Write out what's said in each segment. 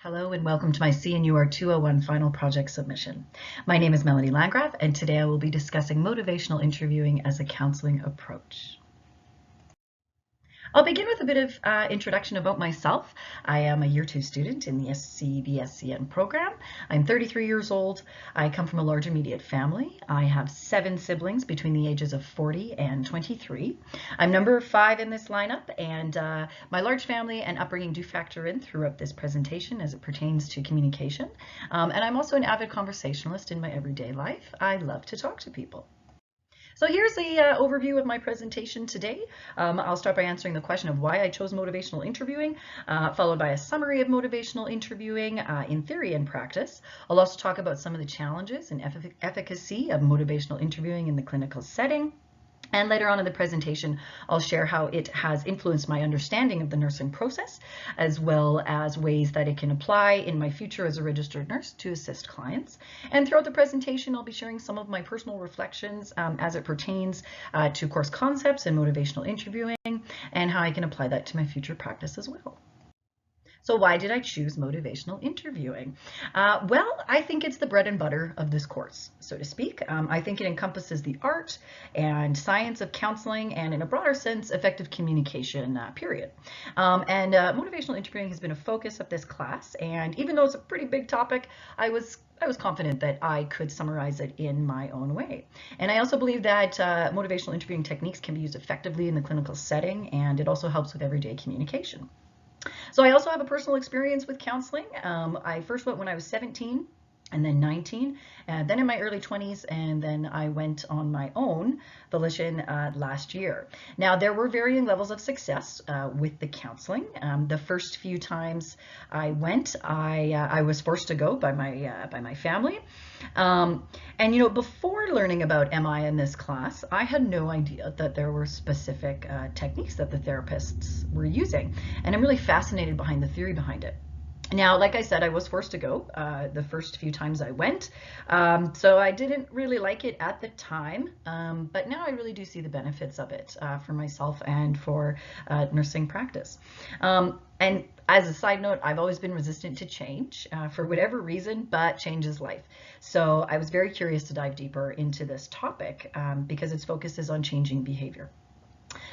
Hello and welcome to my CNUR201 final project submission. My name is Melanie Landgraf, and today I will be discussing motivational interviewing as a counseling approach. I'll begin with a bit of introduction about myself. I am a Year 2 student in the SCN program. I'm 33 years old. I come from a large immediate family. I have 7 siblings between the ages of 40 and 23. I'm number 5 in this lineup, and my large family and upbringing do factor in throughout this presentation as it pertains to communication. And I'm also an avid conversationalist in my everyday life. I love to talk to people. So here's the overview of my presentation today. I'll start by answering the question of why I chose motivational interviewing, followed by a summary of motivational interviewing in theory and practice. I'll also talk about some of the challenges and efficacy of motivational interviewing in the clinical setting. And later on in the presentation, I'll share how it has influenced my understanding of the nursing process, as well as ways that it can apply in my future as a registered nurse to assist clients. And throughout the presentation, I'll be sharing some of my personal reflections as it pertains to course concepts and motivational interviewing, and how I can apply that to my future practice as well. So why did I choose motivational interviewing? Well, I think it's the bread and butter of this course, so to speak. I think it encompasses the art and science of counseling and, in a broader sense, effective communication, period. Motivational interviewing has been a focus of this class, and even though it's a pretty big topic, I was confident that I could summarize it in my own way. And I also believe that motivational interviewing techniques can be used effectively in the clinical setting, and it also helps with everyday communication. So I also have a personal experience with counseling. I first went when I was 17 and then 19, and then in my early 20s, and then I went on my own volition last year. Now, there were varying levels of success with the counseling. The first few times I went, I was forced to go by my family. And you know, before learning about MI in this class, I had no idea that there were specific techniques that the therapists were using, and I'm really fascinated behind the theory behind it. Now, like I said, I was forced to go the first few times I went, so I didn't really like it at the time, but now I really do see the benefits of it for myself and for nursing practice. And as a side note, I've always been resistant to change for whatever reason, but change is life. So I was very curious to dive deeper into this topic because its focus is on changing behavior.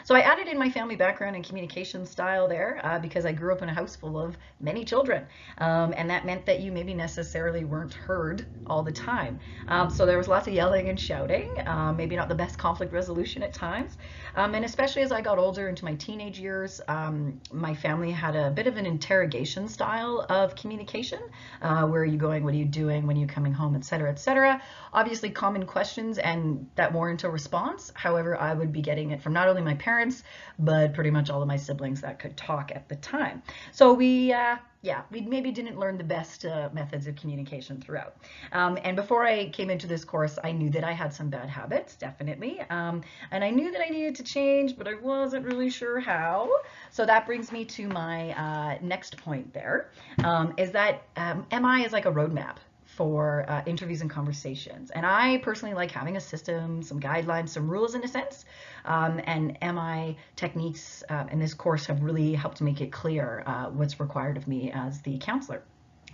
So I added in my family background and communication style there because I grew up in a house full of many children, and that meant that you maybe necessarily weren't heard all the time. So there was lots of yelling and shouting, maybe not the best conflict resolution at times, and especially as I got older into my teenage years, my family had a bit of an interrogation style of communication. Where are you going? What are you doing? When are you coming home? Etc. etc. Obviously common questions and that warrant a response. However, I would be getting it from not only my parents, but pretty much all of my siblings that could talk at the time. So we maybe didn't learn the best methods of communication throughout. And before I came into this course, I knew that I had some bad habits, definitely. And I knew that I needed to change, but I wasn't really sure how. So that brings me to my next point there, is that MI is like a roadmap for interviews and conversations. And I personally like having a system, some guidelines, some rules in a sense. And MI techniques in this course have really helped make it clear what's required of me as the counselor.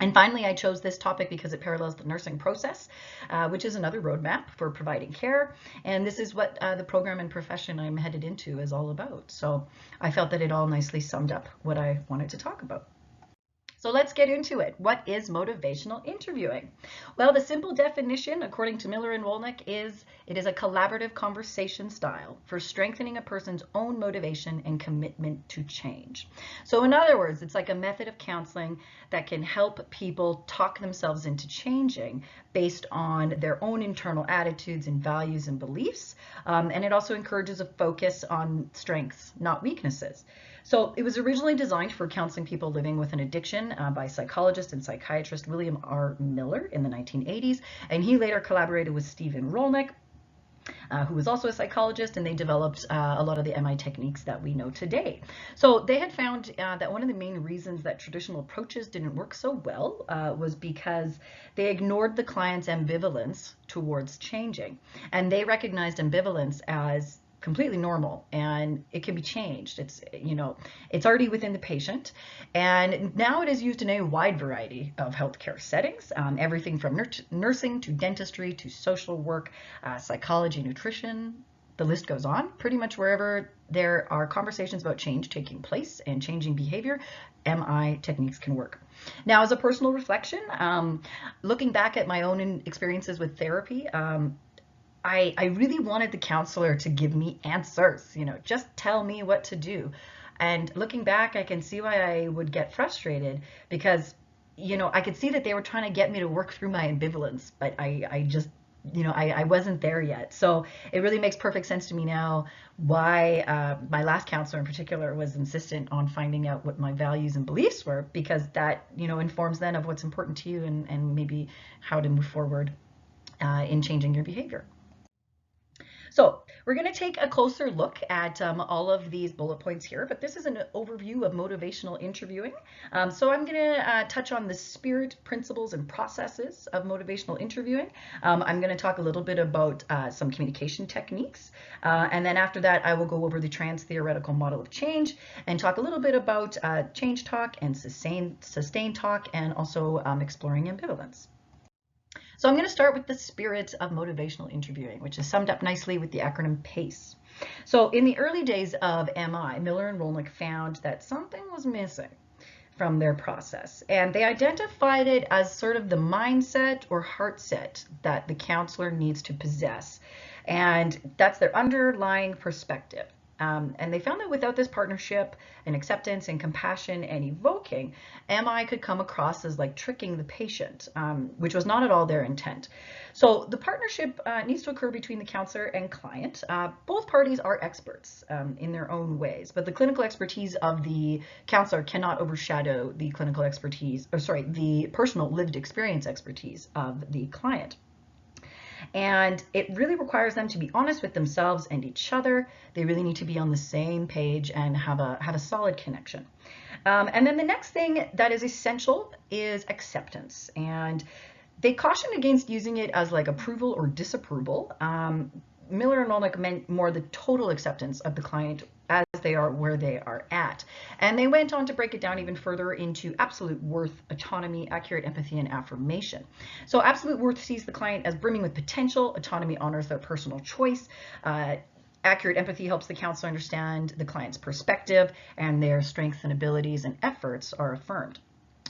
And finally, I chose this topic because it parallels the nursing process, which is another roadmap for providing care. And this is what the program and profession I'm headed into is all about. So I felt that it all nicely summed up what I wanted to talk about. So let's get into it. What is motivational interviewing? Well, the simple definition, according to Miller and Wolnick, is it is a collaborative conversation style for strengthening a person's own motivation and commitment to change. So in other words, it's like a method of counseling that can help people talk themselves into changing based on their own internal attitudes and values and beliefs. And it also encourages a focus on strengths, not weaknesses. So it was originally designed for counseling people living with an addiction by psychologist and psychiatrist William R. Miller in the 1980s, and he later collaborated with Stephen Rolnick, who was also a psychologist, and they developed a lot of the MI techniques that we know today. So they had found that one of the main reasons that traditional approaches didn't work so well was because they ignored the client's ambivalence towards changing. And they recognized ambivalence as completely normal and it can be changed. It's already within the patient, and now it is used in a wide variety of healthcare settings, everything from nursing to dentistry to social work, psychology, nutrition. The list goes on. Pretty much wherever there are conversations about change taking place and changing behavior, MI techniques can work. Now, as a personal reflection, looking back at my own experiences with therapy, I really wanted the counselor to give me answers, just tell me what to do. And looking back, I can see why I would get frustrated because, I could see that they were trying to get me to work through my ambivalence, but I just, I wasn't there yet. So it really makes perfect sense to me now why my last counselor in particular was insistent on finding out what my values and beliefs were, because that, informs then of what's important to you and maybe how to move forward in changing your behavior. So we're going to take a closer look at all of these bullet points here, but this is an overview of motivational interviewing. So I'm going to touch on the spirit, principles, and processes of motivational interviewing. I'm going to talk a little bit about some communication techniques, and then after that I will go over the trans-theoretical model of change and talk a little bit about change talk and sustained talk, and also exploring ambivalence. So I'm going to start with the spirit of motivational interviewing, which is summed up nicely with the acronym PACE. So in the early days of MI, Miller and Rolnick found that something was missing from their process, and they identified it as sort of the mindset or heart set that the counselor needs to possess, and that's their underlying perspective. And they found that without this partnership and acceptance and compassion and evoking, MI could come across as like tricking the patient, which was not at all their intent. So the partnership needs to occur between the counselor and client. Both parties are experts in their own ways, but the clinical expertise of the counselor cannot overshadow the clinical expertise, the personal lived experience expertise of the client. And it really requires them to be honest with themselves and each other. They really need to be on the same page and have a solid connection. And then the next thing that is essential is acceptance. And they caution against using it as like approval or disapproval. Miller and Rolnick meant more the total acceptance of the client as they are where they are at. And they went on to break it down even further into absolute worth, autonomy, accurate empathy, and affirmation. So absolute worth sees the client as brimming with potential. Autonomy honors their personal choice. Accurate empathy helps the counselor understand the client's perspective, and their strengths and abilities and efforts are affirmed.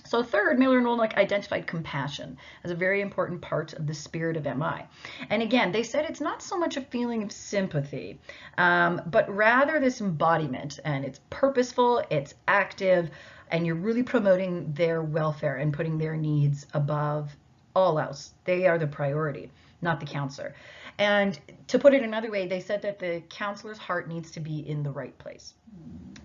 So third, Miller and Rolnick identified compassion as a very important part of the spirit of MI. And again, they said it's not so much a feeling of sympathy, but rather this embodiment, and it's purposeful, it's active, and you're really promoting their welfare and putting their needs above all else. They are the priority, not the counselor. And to put it another way, they said that the counselor's heart needs to be in the right place.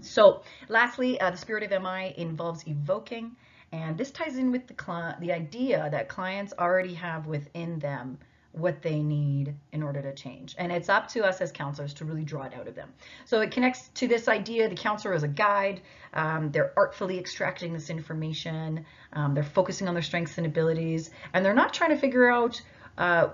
So lastly, the spirit of MI involves evoking. And this ties in with the idea that clients already have within them what they need in order to change. And it's up to us as counselors to really draw it out of them. So it connects to this idea, the counselor is a guide. They're artfully extracting this information. They're focusing on their strengths and abilities. And they're not trying to figure out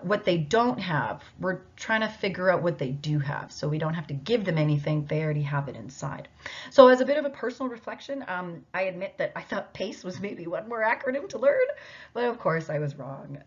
what they don't have. We're trying to figure out what they do have, so we don't have to give them anything. They already have it inside. So as a bit of a personal reflection, I admit that I thought PACE was maybe one more acronym to learn, but of course I was wrong.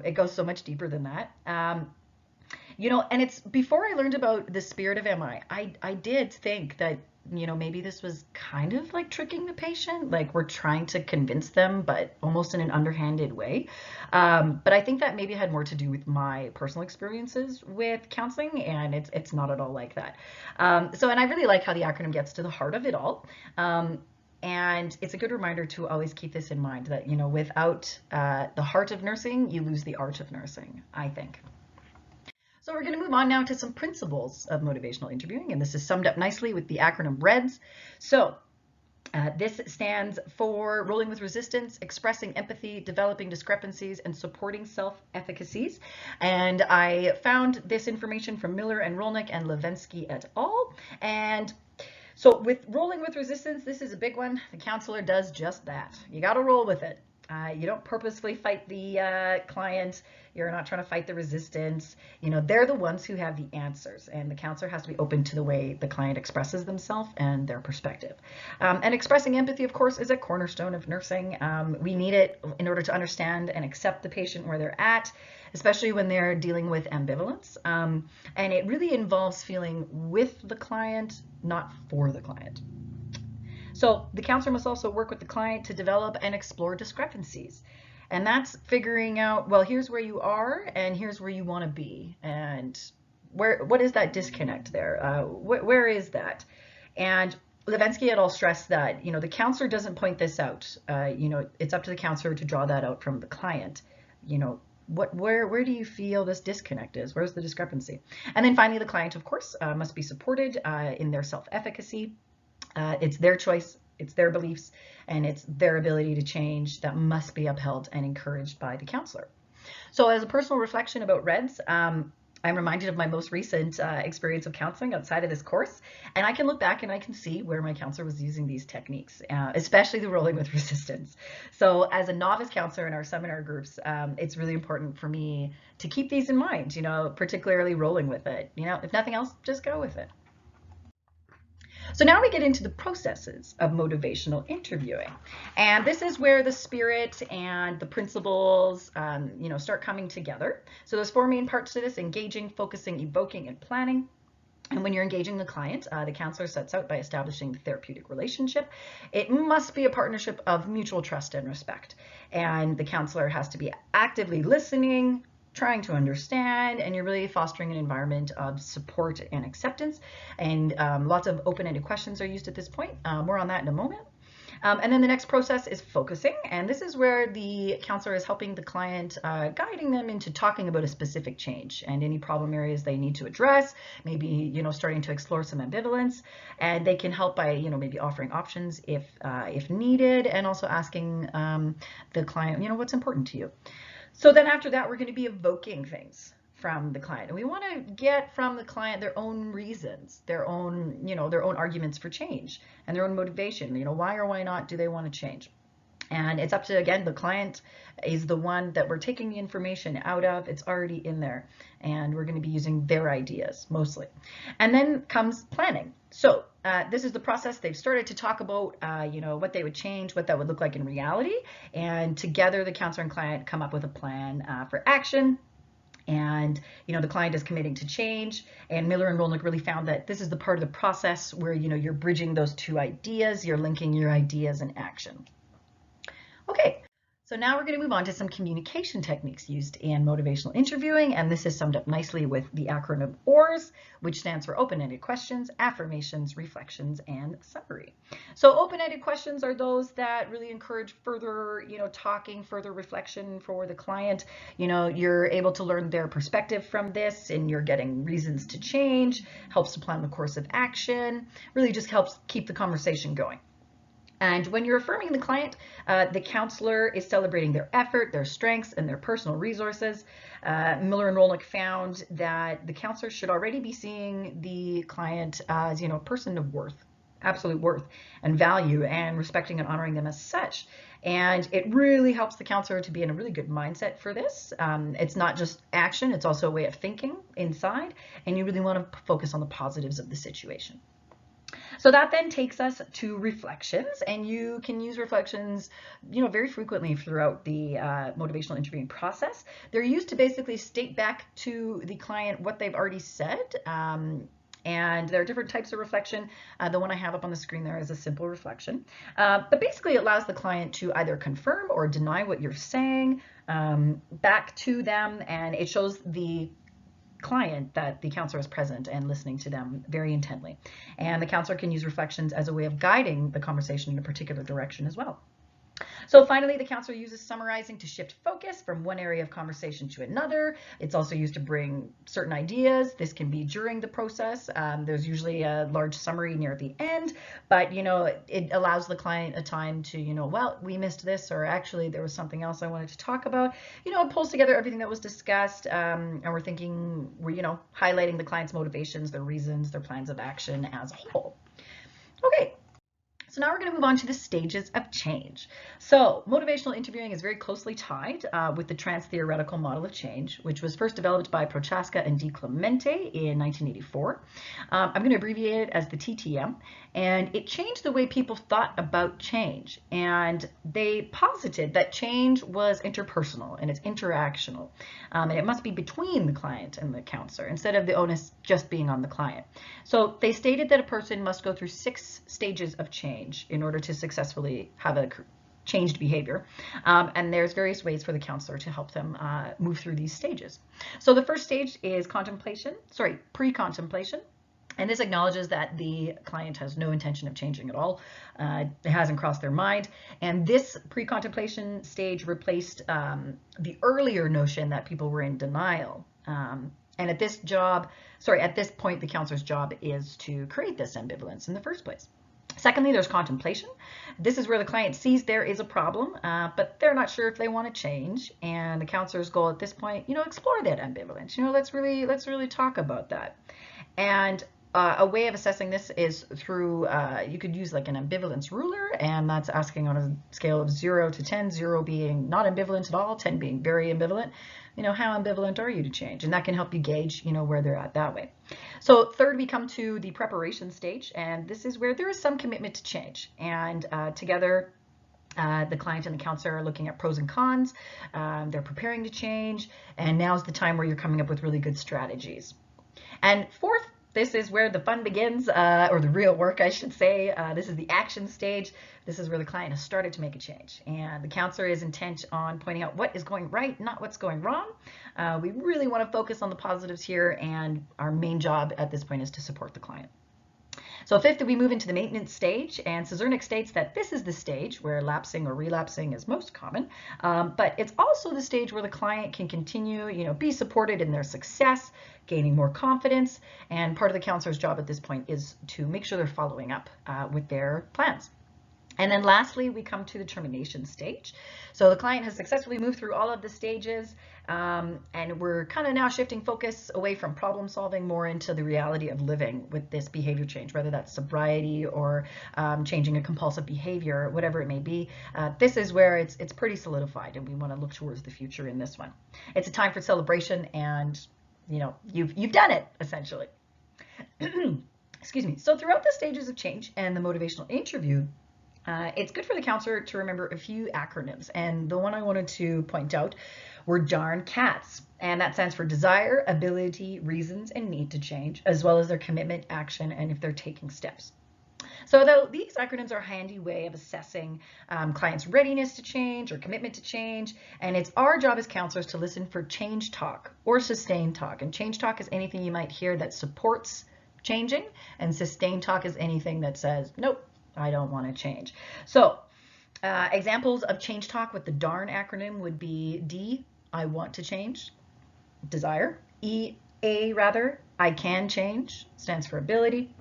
It goes so much deeper than that. And it's before I learned about the spirit of MI, I did think that maybe this was kind of like tricking the patient, like we're trying to convince them, but almost in an underhanded way. But I think that maybe had more to do with my personal experiences with counseling, and it's not at all like that. And I really like how the acronym gets to the heart of it all. And it's a good reminder to always keep this in mind, that, without the heart of nursing, you lose the art of nursing, I think. So we're going to move on now to some principles of motivational interviewing, and this is summed up nicely with the acronym REDS. So this stands for rolling with resistance, expressing empathy, developing discrepancies, and supporting self-efficacies. And I found this information from Miller and Rolnick and Levensky et al. And so with rolling with resistance, this is a big one. The counselor does just that. You got to roll with it. You don't purposefully fight the client. You're not trying to fight the resistance. They're the ones who have the answers, and the counselor has to be open to the way the client expresses themselves and their perspective. And expressing empathy, of course, is a cornerstone of nursing. We need it in order to understand and accept the patient where they're at, especially when they're dealing with ambivalence. And it really involves feeling with the client, not for the client. So the counselor must also work with the client to develop and explore discrepancies. And that's figuring out, well, here's where you are and here's where you want to be. And what is that disconnect there? Where is that? And Levensky et al. Stressed that, the counselor doesn't point this out. It's up to the counselor to draw that out from the client. Where do you feel this disconnect is? Where's the discrepancy? And then finally, the client, of course, must be supported in their self-efficacy. It's their choice, it's their beliefs, and it's their ability to change that must be upheld and encouraged by the counselor. So as a personal reflection about REDS, I'm reminded of my most recent experience of counseling outside of this course, and I can look back and I can see where my counselor was using these techniques, especially the rolling with resistance. So as a novice counselor in our seminar groups, it's really important for me to keep these in mind, particularly rolling with it. If nothing else, just go with it. So now we get into the processes of motivational interviewing. And this is where the spirit and the principles, start coming together. So there's four main parts to this: engaging, focusing, evoking, and planning. And when you're engaging the client, the counselor sets out by establishing the therapeutic relationship. It must be a partnership of mutual trust and respect. And the counselor has to be actively listening, trying to understand, and you're really fostering an environment of support and acceptance. And lots of open-ended questions are used at this point. More on that in a moment. And then the next process is focusing, and this is where the counselor is helping the client, guiding them into talking about a specific change and any problem areas they need to address, maybe starting to explore some ambivalence, and they can help by maybe offering options if needed, and also asking the client what's important to you. So then after that, we're going to be evoking things from the client, and we want to get from the client their own reasons, their own arguments for change, and their own motivation. Why or why not do they want to change? And it's up to, again, the client is the one that we're taking the information out of. It's already in there, and we're going to be using their ideas mostly. And then comes planning. So this is the process. They've started to talk about, what they would change, what that would look like in reality. And together, the counselor and client come up with a plan for action. And the client is committing to change. And Miller and Rolnick really found that this is the part of the process where you're bridging those two ideas. You're linking your ideas and action. Okay, so now we're going to move on to some communication techniques used in motivational interviewing, and this is summed up nicely with the acronym OARS, which stands for open-ended questions, affirmations, reflections, and summary. So open-ended questions are those that really encourage further, talking, further reflection for the client. You're able to learn their perspective from this, and you're getting reasons to change, helps to plan the course of action, really just helps keep the conversation going. And when you're affirming the client, the counselor is celebrating their effort, their strengths, and their personal resources. Miller and Rolnick found that the counselor should already be seeing the client as, a person of worth, absolute worth and value, and respecting and honoring them as such. And it really helps the counselor to be in a really good mindset for this. It's not just action, it's also a way of thinking inside, and you really want to focus on the positives of the situation. So that then takes us to reflections, and you can use reflections, very frequently throughout the motivational interviewing process. They're used to basically state back to the client what they've already said. And there are different types of reflection. The one I have up on the screen there is a simple reflection. But basically it allows the client to either confirm or deny what you're saying back to them, and it shows the client that the counselor is present and listening to them very intently. And the counselor can use reflections as a way of guiding the conversation in a particular direction as well. So finally, the counselor uses summarizing to shift focus from one area of conversation to another. It's also used to bring certain ideas. This can be during the process. There's usually a large summary near the end, but it allows the client a time to, well, we missed this, or actually there was something else I wanted to talk about. It pulls together everything that was discussed, and we're highlighting the client's motivations, their reasons, their plans of action as a whole. Okay. So now we're going to move on to the stages of change. So motivational interviewing is very closely tied with the trans-theoretical model of change, which was first developed by Prochaska and Di Clemente in 1984. I'm going to abbreviate it as the TTM, and it changed the way people thought about change. And they posited that change was interpersonal and it's interactional, and it must be between the client and the counselor instead of the onus just being on the client. So they stated that a person must go through 6 stages of change in order to successfully have a changed behavior. And there's various ways for the counselor to help them move through these stages. So the first stage is pre-contemplation. And this acknowledges that the client has no intention of changing at all. It hasn't crossed their mind. And this pre-contemplation stage replaced the earlier notion that people were in denial. And at this point, the counselor's job is to create this ambivalence in the first place. Secondly, there's contemplation. This is where the client sees there is a problem, but they're not sure if they want to change. And the counselor's goal at this point, explore that ambivalence. Let's really talk about that. And a way of assessing this is through, you could use like an ambivalence ruler, and that's asking on a scale of 0 to 10, 0 being not ambivalent at all, 10 being very ambivalent. How ambivalent are you to change? And that can help you gauge, where they're at that way. So third, we come to the preparation stage, and this is where there is some commitment to change. And together, the client and the counselor are looking at pros and cons. They're preparing to change, and now's the time where you're coming up with really good strategies. And fourth, this is where the fun begins, or the real work, I should say. This is the action stage. This is where the client has started to make a change. And the counselor is intent on pointing out what is going right, not what's going wrong. We really want to focus on the positives here, and our main job at this point is to support the client. So fifth, we move into the maintenance stage, and Cernuk states that this is the stage where lapsing or relapsing is most common, but it's also the stage where the client can continue, be supported in their success, gaining more confidence, and part of the counselor's job at this point is to make sure they're following up with their plans. And then lastly, we come to the termination stage. So the client has successfully moved through all of the stages, and we're kind of now shifting focus away from problem solving more into the reality of living with this behavior change, whether that's sobriety or changing a compulsive behavior, whatever it may be. This is where it's pretty solidified, and we want to look towards the future in this one. It's a time for celebration, and you've done it, essentially. Excuse me. So throughout the stages of change and the motivational interview, it's good for the counselor to remember a few acronyms, and the one I wanted to point out were DARN CATS, and that stands for desire, ability, reasons, and need to change, as well as their commitment, action, and if they're taking steps. So these acronyms are a handy way of assessing clients' readiness to change or commitment to change, and it's our job as counselors to listen for change talk or sustained talk, and change talk is anything you might hear that supports changing, and sustained talk is anything that says, nope, I don't want to change. So examples of change talk with the DARN acronym would be D, I want to change, desire. I can change, stands for ability.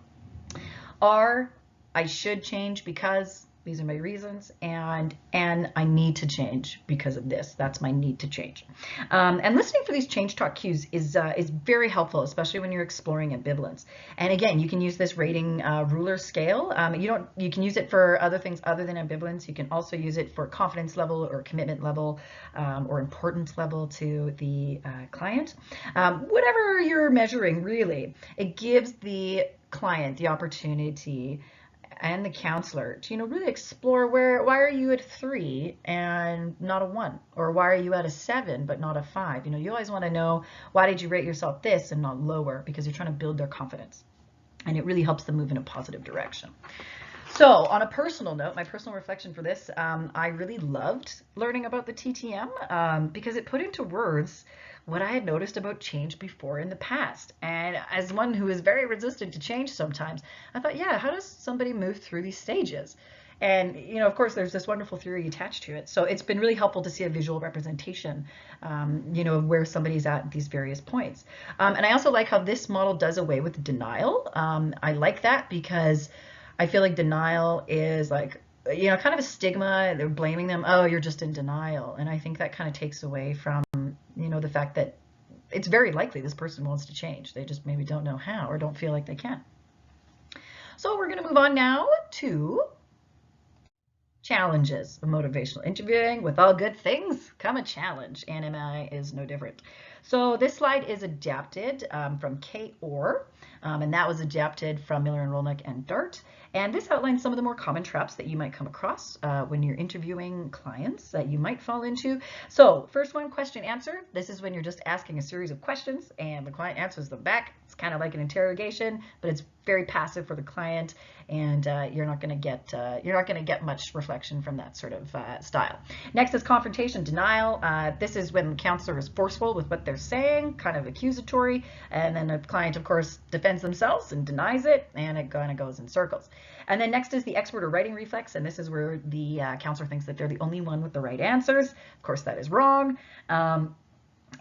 R, I should change because these are my reasons, and I need to change because of this. That's my need to change. And listening for these change talk cues is very helpful, especially when you're exploring ambivalence. And again, you can use this rating ruler scale. You can use it for other things other than ambivalence. You can also use it for confidence level or commitment level or importance level to the client. Whatever you're measuring, really, it gives the client the opportunity and the counselor to really explore why are you at 3 and not a 1, or why are you at a 7 but not a 5. You always want to know, why did you rate yourself this and not lower, because you're trying to build their confidence, and it really helps them move in a positive direction. So on a personal note, my personal reflection for this, I really loved learning about the TTM because it put into words what I had noticed about change before in the past. And as one who is very resistant to change sometimes, I thought, yeah, how does somebody move through these stages? And, of course, there's this wonderful theory attached to it. So it's been really helpful to see a visual representation, of where somebody's at these various points. And I also like how this model does away with denial. I like that because I feel like denial is like, kind of a stigma. They're blaming them. Oh, you're just in denial. And I think that kind of takes away from, the fact that it's very likely this person wants to change. They just maybe don't know how or don't feel like they can. So we're going to move on now to Challenges of motivational interviewing. With all good things come a challenge, and MI is no different. So this slide is adapted from CNUR, and that was adapted from Miller and Rolnick and Dart. And this outlines some of the more common traps that you might come across when you're interviewing clients that you might fall into. So first one, question answer. This is when you're just asking a series of questions and the client answers them back. It's kind of like an interrogation, but it's very passive for the client, and you're not going to get much reflection from that sort of style. Next is confrontation denial. This is when the counselor is forceful with what they're saying, kind of accusatory, and then the client, of course, defends themselves and denies it, and it kind of goes in circles. And then next is the expert or writing reflex, and this is where the counselor thinks that they're the only one with the right answers. Of course, that is wrong.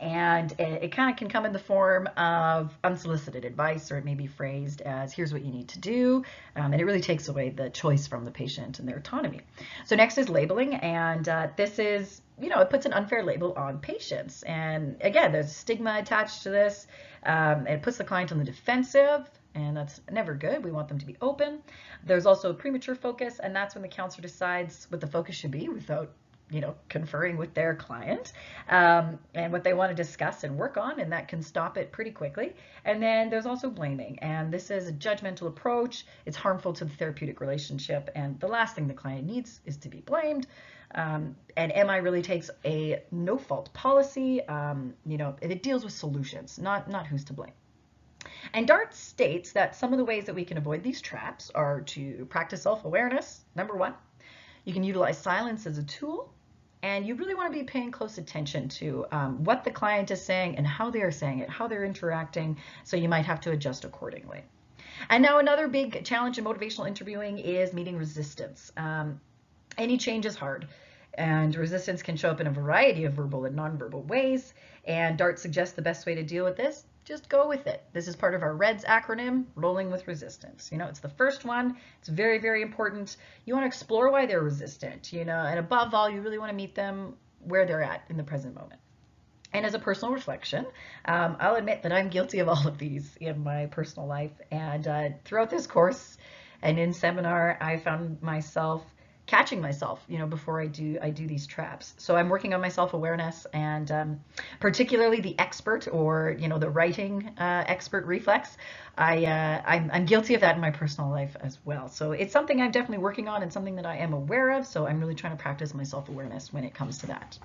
And it kind of can come in the form of unsolicited advice, or it may be phrased as, here's what you need to do. And it really takes away the choice from the patient and their autonomy. So next is labeling, and this is, it puts an unfair label on patients. And again, there's a stigma attached to this. It puts the client on the defensive, and that's never good. We want them to be open. There's also a premature focus, and that's when the counselor decides what the focus should be without conferring with their client and what they want to discuss and work on, and that can stop it pretty quickly. And then there's also blaming, and this is a judgmental approach. It's harmful to the therapeutic relationship, and the last thing the client needs is to be blamed. And MI really takes a no-fault policy. It deals with solutions, not who's to blame. And Dart states that some of the ways that we can avoid these traps are to practice self-awareness, number one. You can utilize silence as a tool, and you really want to be paying close attention to what the client is saying and how they are saying it, how they're interacting, so you might have to adjust accordingly. And now another big challenge in motivational interviewing is meeting resistance. Any change is hard, and resistance can show up in a variety of verbal and nonverbal ways, and Dart suggests the best way to deal with this: just go with it. This is part of our REDS acronym, rolling with resistance. It's the first one. It's very, very important. You want to explore why they're resistant, and above all, you really want to meet them where they're at in the present moment. And as a personal reflection, I'll admit that I'm guilty of all of these in my personal life. And throughout this course and in seminar, I found myself catching myself, before I do these traps. So I'm working on my self-awareness, and particularly the expert, or the writing expert reflex. I'm guilty of that in my personal life as well. So it's something I'm definitely working on, and something that I am aware of. So I'm really trying to practice my self-awareness when it comes to that.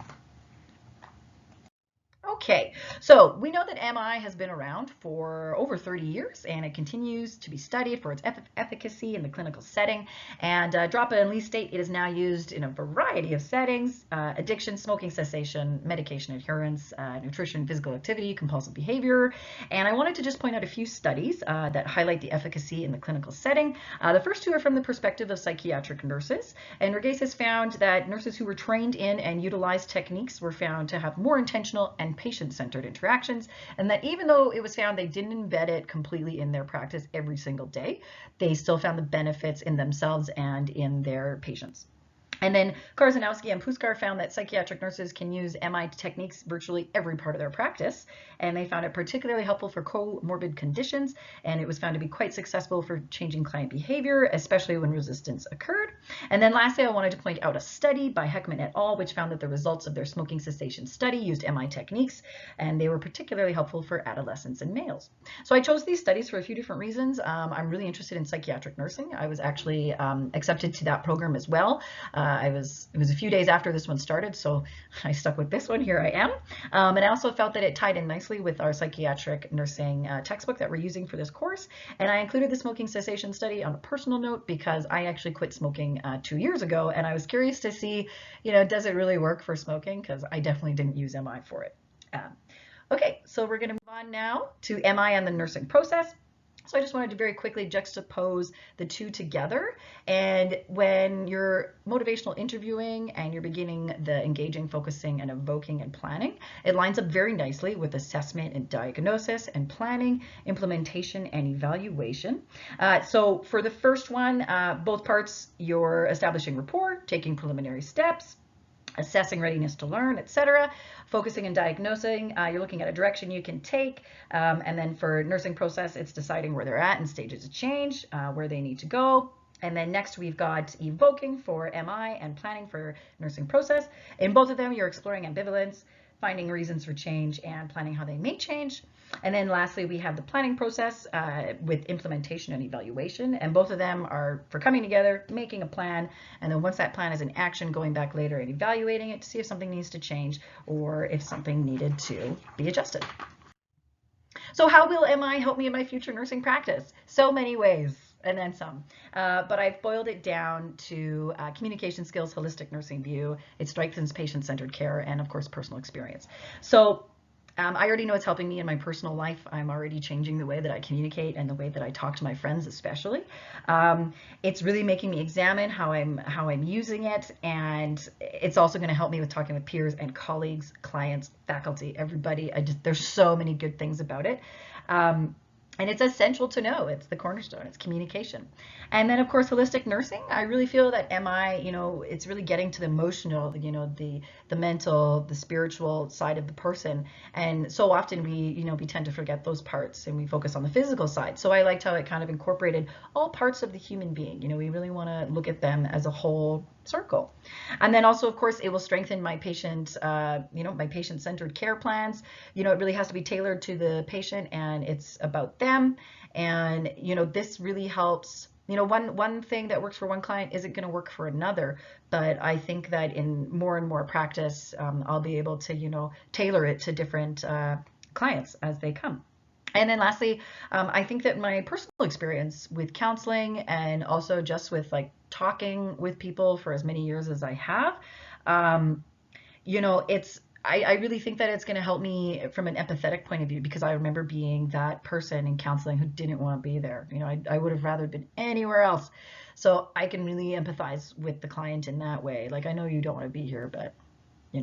Okay, so we know that MI has been around for over 30 years, and it continues to be studied for its efficacy in the clinical setting. And drop-in and leave state, it is now used in a variety of settings: addiction, smoking cessation, medication adherence, nutrition, physical activity, compulsive behavior. And I wanted to just point out a few studies that highlight the efficacy in the clinical setting. The first two are from the perspective of psychiatric nurses, and Regace has found that nurses who were trained in and utilized techniques were found to have more intentional and patient-centered interactions, and that even though it was found they didn't embed it completely in their practice every single day, they still found the benefits in themselves and in their patients. And then Karzanowski and Puskar found that psychiatric nurses can use MI techniques virtually every part of their practice, and they found it particularly helpful for comorbid conditions, and it was found to be quite successful for changing client behavior, especially when resistance occurred. And then lastly, I wanted to point out a study by Heckman et al., which found that the results of their smoking cessation study used MI techniques, and they were particularly helpful for adolescents and males. So I chose these studies for a few different reasons. I'm really interested in psychiatric nursing. I was actually accepted to that program as well. It was a few days after this one started, so I stuck with this one. Here I am. And I also felt that it tied in nicely with our psychiatric nursing textbook that we're using for this course. And I included the smoking cessation study on a personal note because I actually quit smoking 2 years ago, and I was curious to see, does it really work for smoking? Because I definitely didn't use MI for it. Okay, so we're going to move on now to MI and the nursing process. So I just wanted to very quickly juxtapose the two together. And when you're motivational interviewing and you're beginning the engaging, focusing, and evoking and planning, it lines up very nicely with assessment and diagnosis and planning, implementation, and evaluation. So for the first one, both parts, you're establishing rapport, taking preliminary steps, assessing readiness to learn, etc. Focusing and diagnosing, you're looking at a direction you can take. And then for nursing process, it's deciding where they're at in stages of change, where they need to go. And then next we've got evoking for MI and planning for nursing process. In both of them, you're exploring ambivalence, finding reasons for change, and planning how they may change. And then lastly, we have the planning process with implementation and evaluation. And both of them are for coming together, making a plan, and then once that plan is in action, going back later and evaluating it to see if something needs to change or if something needed to be adjusted. So how will MI help me in my future nursing practice? So many ways, and then some. But I've boiled it down to communication skills, holistic nursing view. It strengthens patient-centered care, and of course, personal experience. So I already know it's helping me in my personal life. I'm already changing the way that I communicate and the way that I talk to my friends, especially. It's really making me examine how I'm using it, and it's also going to help me with talking with peers and colleagues, clients, faculty, everybody. There's so many good things about it. And it's essential to know. It's the cornerstone. It's communication. And then, of course, holistic nursing. I really feel that MI, it's really getting to the emotional, the mental, the spiritual side of the person. And so often we tend to forget those parts and we focus on the physical side. So I liked how it kind of incorporated all parts of the human being. We really want to look at them as a whole circle. And then also, of course, it will strengthen my my patient-centered care plans. It really has to be tailored to the patient, and it's about them. And this really helps. One thing that works for one client isn't going to work for another, but I think that in more and more practice, I'll be able to tailor it to different clients as they come. And then lastly, I think that my personal experience with counseling and also just with talking with people for as many years as I have, I really think that it's going to help me from an empathetic point of view, because I remember being that person in counseling who didn't want to be there. I would have rather been anywhere else. So I can really empathize with the client in that way. I know you don't want to be here, but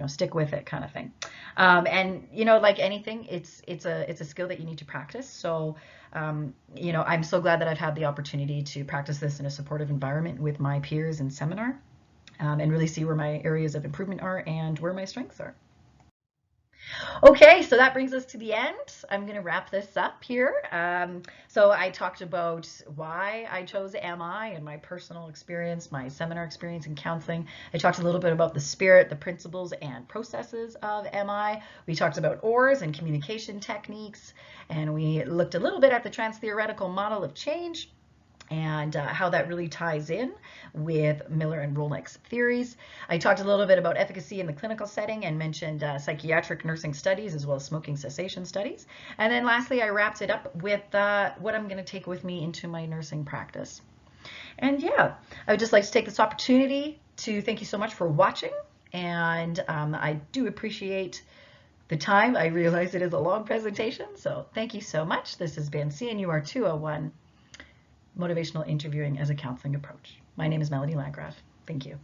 stick with it, kind of thing. And like anything, it's a skill that you need to practice. So I'm so glad that I've had the opportunity to practice this in a supportive environment with my peers in seminar, and really see where my areas of improvement are and where my strengths are. Okay, so that brings us to the end. I'm going to wrap this up here. So I talked about why I chose MI and my personal experience, my seminar experience in counseling. I talked a little bit about the spirit, the principles, and processes of MI. We talked about ORs and communication techniques, and we looked a little bit at the trans-theoretical model of change and how that really ties in with Miller and Rolnick's theories. I talked a little bit about efficacy in the clinical setting and mentioned psychiatric nursing studies as well as smoking cessation studies. And then lastly, I wrapped it up with what I'm going to take with me into my nursing practice. And yeah, I would just like to take this opportunity to thank you so much for watching. And I do appreciate the time. I realize it is a long presentation, so thank you so much. This has been CNUR201. Motivational Interviewing as a Counseling Approach. My name is Melody Landgraf. Thank you.